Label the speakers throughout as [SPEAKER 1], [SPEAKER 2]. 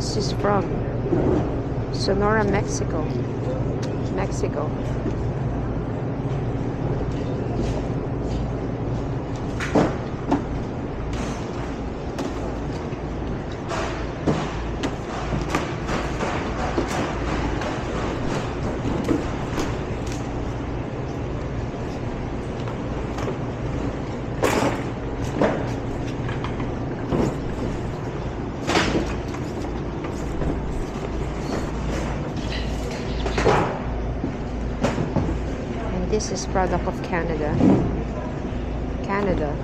[SPEAKER 1] This is from Sonora, Mexico. this is product of Canada. Canada.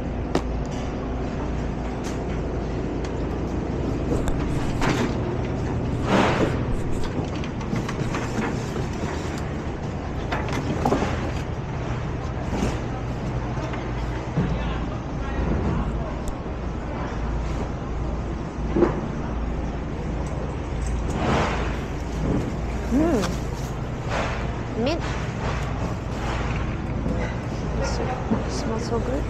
[SPEAKER 1] Mint. Smells so good.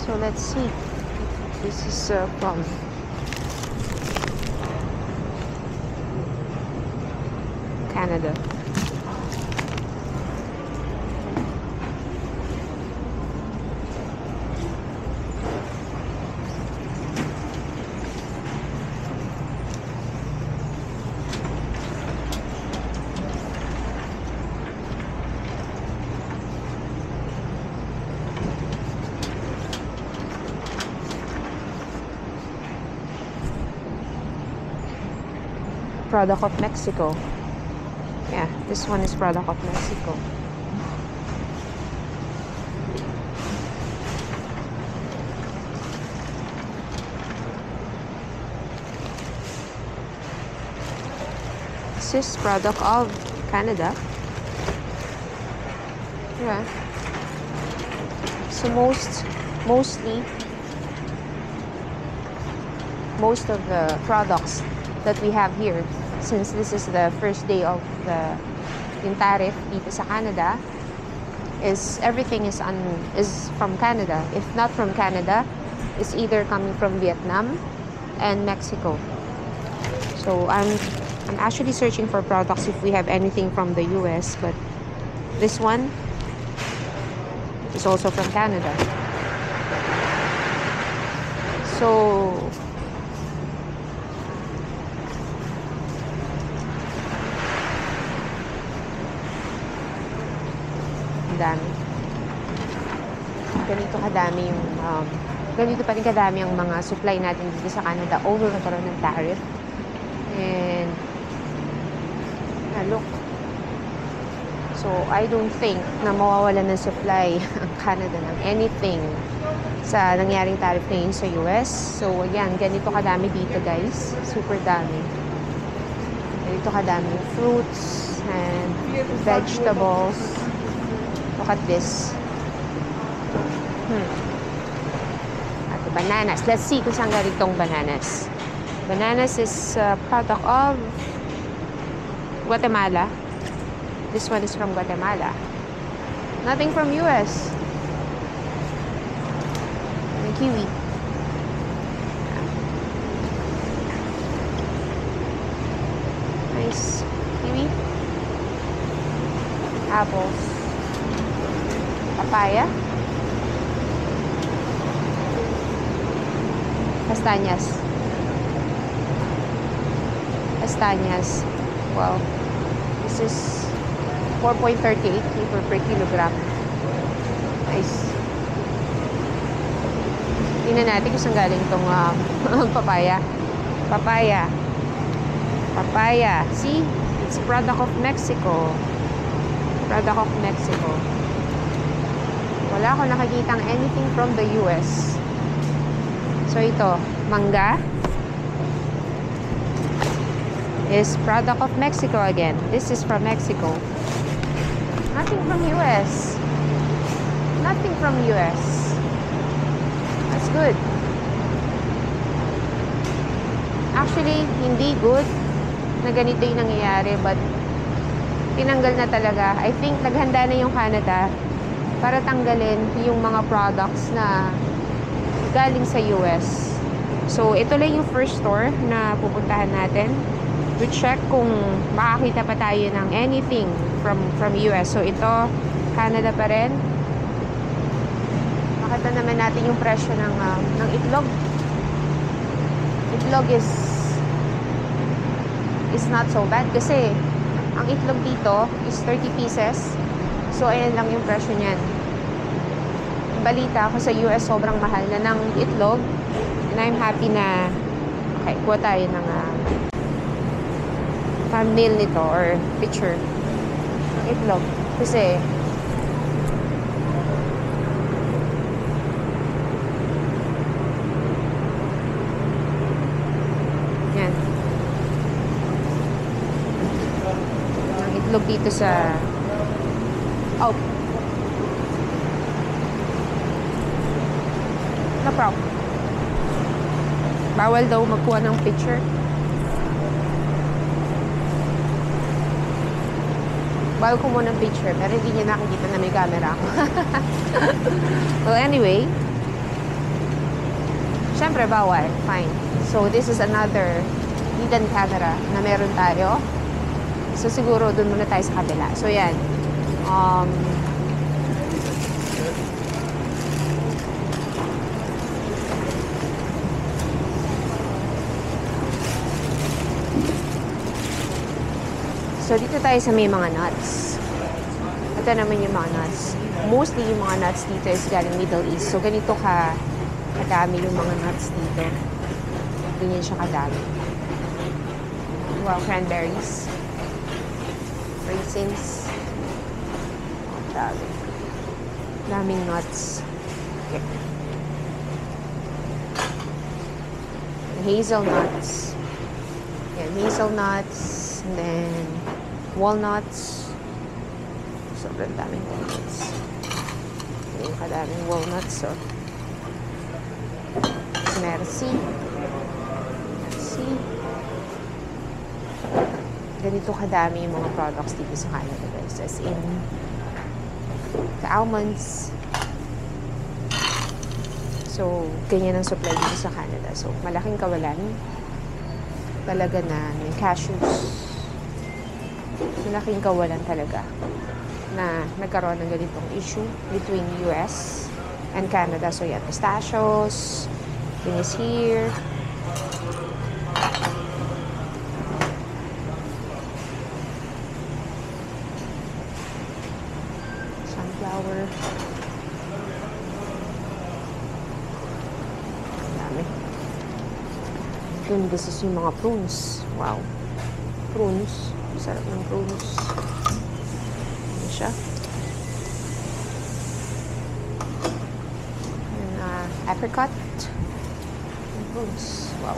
[SPEAKER 1] So let's see. This is from Canada. Product of Mexico. Yeah, this one is product of Mexico. This is product of Canada. Yeah. So mostly most of the products that we have here, since this is the first day of yung tariff dito sa Canada, is everything is from Canada. If not from Canada, it's either coming from Vietnam and Mexico. So I'm actually searching for products if we have anything from the US, but this one is also from Canada. So dami. Ganito kadami yung ganito pa rin kadami ang mga supply natin dito sa Canada over nagkaroon ng tariff. And look. So I don't think na mawawalan ng supply ang Canada ng anything sa nangyaring tariff ngayon sa US. So again, ganito kadami dito, guys. Super dami. Ganito kadami fruits and vegetables. Look at this. At bananas. Let's see kung saan galing tong bananas. Bananas is product of Guatemala. This one is from Guatemala. Nothing from US. May kiwi. Nice kiwi. Apples. Papaya. Castañas. Castañas. Well, this is 4.38 per kilogram. Nice. Tingnan natin kung saan galing itong papaya. Papaya. Papaya. See? It's product of Mexico. Product of Mexico. Wala akong nakikitang anything from the US. So ito, mangga. is product of Mexico again. This is from Mexico. Nothing from US. Nothing from US. That's good. Actually, hindi good na ganito yung nangyayari, but tinanggal na talaga. I think naghanda na yung Canada para tanggalin yung mga products na galing sa US. So, ito lang yung first store na pupuntahan natin to check kung makakita pa tayo ng anything from US. So, ito, Canada pa rin. Makita naman natin yung presyo ng itlog. Itlog is not so bad kasi ang itlog dito is 30 pieces. So, ayan lang yung presyo niyan. Balita ako sa US, sobrang mahal na ng itlog. And I'm happy na okay, kuha tayo ng thumbnail nito or picture ng itlog. Kasi yan. Ang itlog dito sa no problem. Bawal daw magkuha ng picture. Bawal ko muna ng picture, pero hindi niya nakikita na may camera ako. Well, anyway. Syempre, bawal. Fine. So, this is another hidden camera na meron tayo. So, siguro, dun muna tayo sa kabila. So, yan. So, dito tayo sa may mga nuts. Ito naman yung mga nuts. Mostly yung mga nuts dito is galing Middle East. So, ganito kadami yung mga nuts dito. Ganyan siya kadami. Wow, cranberries. Raisins. Dami. Daming nuts. Okay. Hazelnuts. Yan, hazelnuts. And then, walnuts. Sobrang daming walnuts. Yung kadaming walnuts, so. Merci. Ganito kadami yung mga products dito sa Canada, guys. As in, the almonds. So, ganyan ang supply dito sa Canada. So, malaking kawalan. Talaga na may cashews. Malaking kawalan talaga na nagkaroon ng ganitong issue between US and Canada. So, yan, pistachios, yun is here. Sunflower. Dami. Yun, this is yung mga prunes. Wow. Prunes. Sarap ng prunes. Ano siya? And, apricot. And prunes. Wow.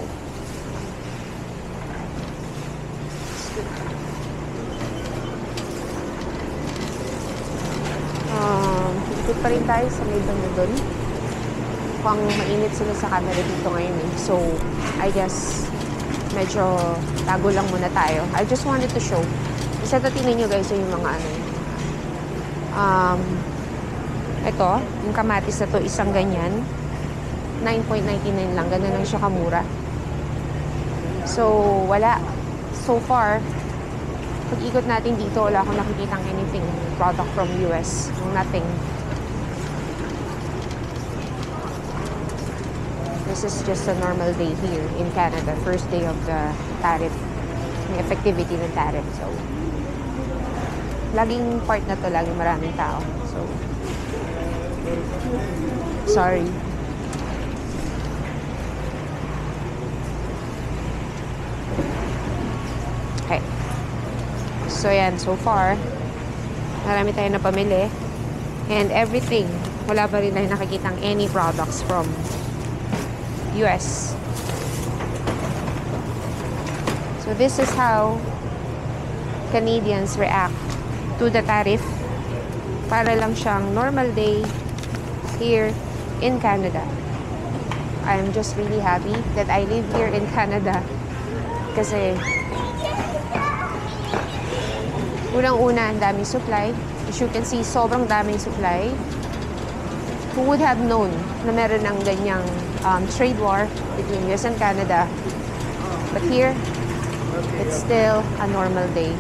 [SPEAKER 1] It's good. Ikot pa rin tayo sa may banda doon. Mukhang mainit sila sa camera dito ngayon eh. So, I guess medyo tago lang muna tayo. I just wanted to show. Isa to, tingnan nyo guys yung mga ano. Ito, yung kamatis na to, isang ganyan. 9.99 lang. Ganun lang siya kamura. So, wala. So far, pag-ikot natin dito, wala akong nakikitang anything product from US. Nothing. This is just a normal day here in Canada. First day of the tariff. Yung effectivity ng tariff. So, laging part na to, laging maraming tao. So, sorry. Okay. So, yan. So far, marami tayo na pamili. And everything, wala pa rin tayo nakikitang any products from US. So, So this is how Canadians react to the tariff. Para lang siyang normal day here in Canada. I'm just really happy that I live here in Canada. Kasi unang-una, ang daming supply. As you can see, sobrang daming supply. Who would have known na meron ng ganyang trade war between US and Canada? But here, it's still a normal day.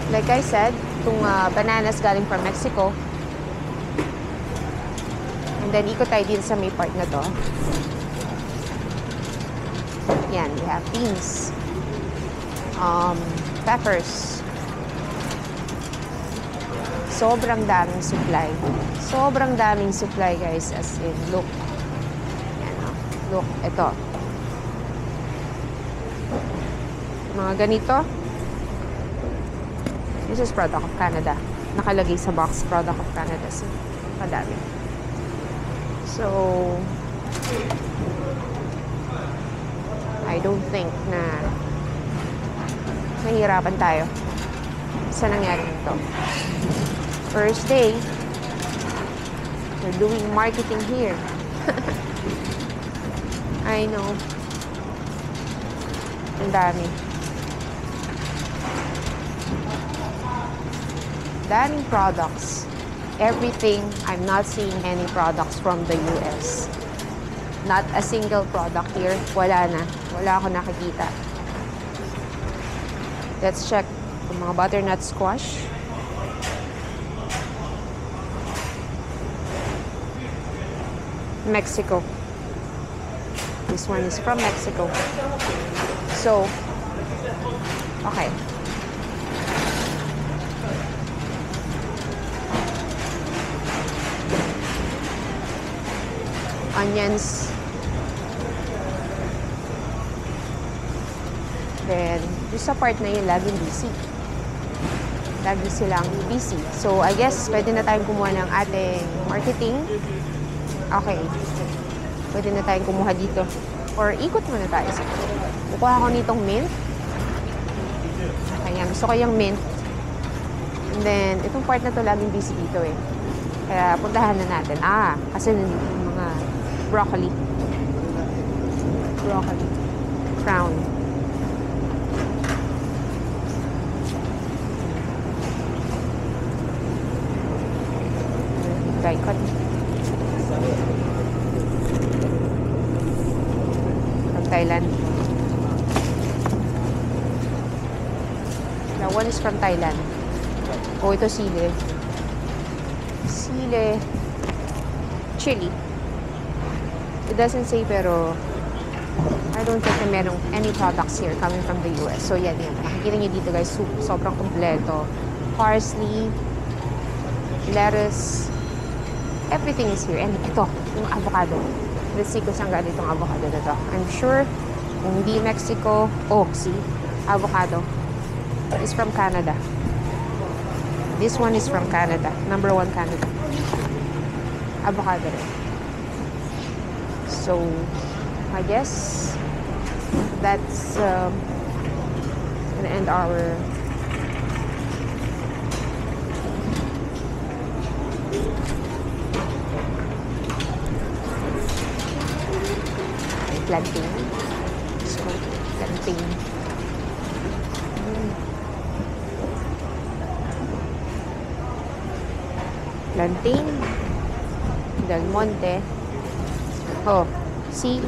[SPEAKER 1] Like I said, itong bananas galing from Mexico. And then, ikot tayo din sa may part na to. Yan, we have beans. Peppers. Sobrang daming supply. Sobrang daming supply, guys. As in, look. Yan, look, ito. Mga ganito. This is product of Canada. Nakalagay sa box, product of Canada. So, madami. So, I don't think na nahihirapan tayo sa nangyari nito. First day, we're doing marketing here. I know. Ang dami. Daming products. Everything. I'm not seeing any products from the US. Not a single product here. Wala na. Wala ako nakikita. Let's check yung mga butternut squash. Mexico. This one is from Mexico. So, okay. Onions. Then, yung sa part na yun, laging busy. Lagi silang busy. So, I guess, pwede na tayong kumuha ng ating marketing. Okay. Pwede na tayong kumuha dito. Or, ikot muna tayo. Kukuha ko nitong mint. Ayan, gusto ko yung mint. And then, itong part na to, laging busy dito eh. Kaya, puntahan na natin. Kasi nandito yung mga broccoli. Broccoli. Crown. Daikon. From Thailand. That one is from Thailand. Oh, ito sili. Sili. Chili. It doesn't say pero I don't think na merong any products here coming from the US. So yan. Nakikita niyo dito guys, sobrang kompleto. Parsley, lettuce, everything is here. And ito, yung avocado. Let's see kung saan galing itong avocado na to. I'm sure kung hindi Mexico, see, avocado. It's from Canada. This one is from Canada. Number 1 Canada. Avocado rin. So, I guess that's gonna end our plantain. So, plantain. Plantain. Del Monte. Oh, see?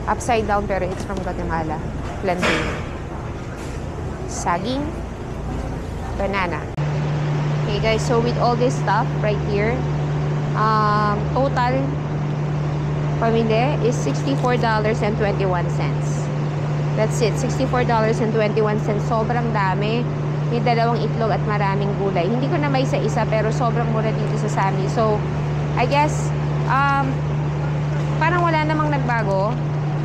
[SPEAKER 1] Upside down pero it's from Guatemala. Plantain. Saging. Banana. Okay guys, so with all this stuff right here, total pamili is $64.21. That's it, $64.21. Sobrang dami. May 2 itlog at maraming gulay. Hindi ko na may isa-isa pero sobrang mura dito sa Sammy. So, I guess, parang wala namang nagbago.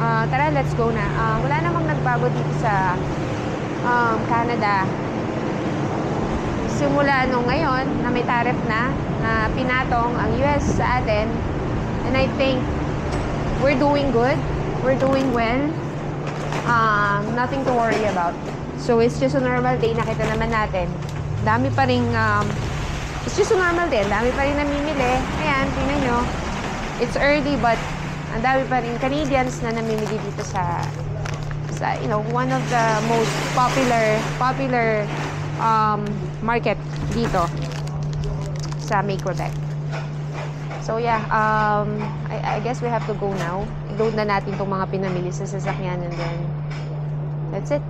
[SPEAKER 1] Tara, let's go na. Wala namang nagbago dito sa Canada. Simula nung ngayon na may tariff na pinatong ang US sa atin, And I think we're doing good. We're doing well. Nothing to worry about. So, it's just a normal day. Nakita naman natin. Dami pa rin, it's just a normal day. Dami pa rin namimili. Ayan, tingnan nyo. It's early, but ang dami pa rin Canadians na namimili dito sa one of the most popular market dito sa May, Quebec. So yeah, I guess we have to go now. I-load na natin tong mga pinamili sa sasakyan and then that's it.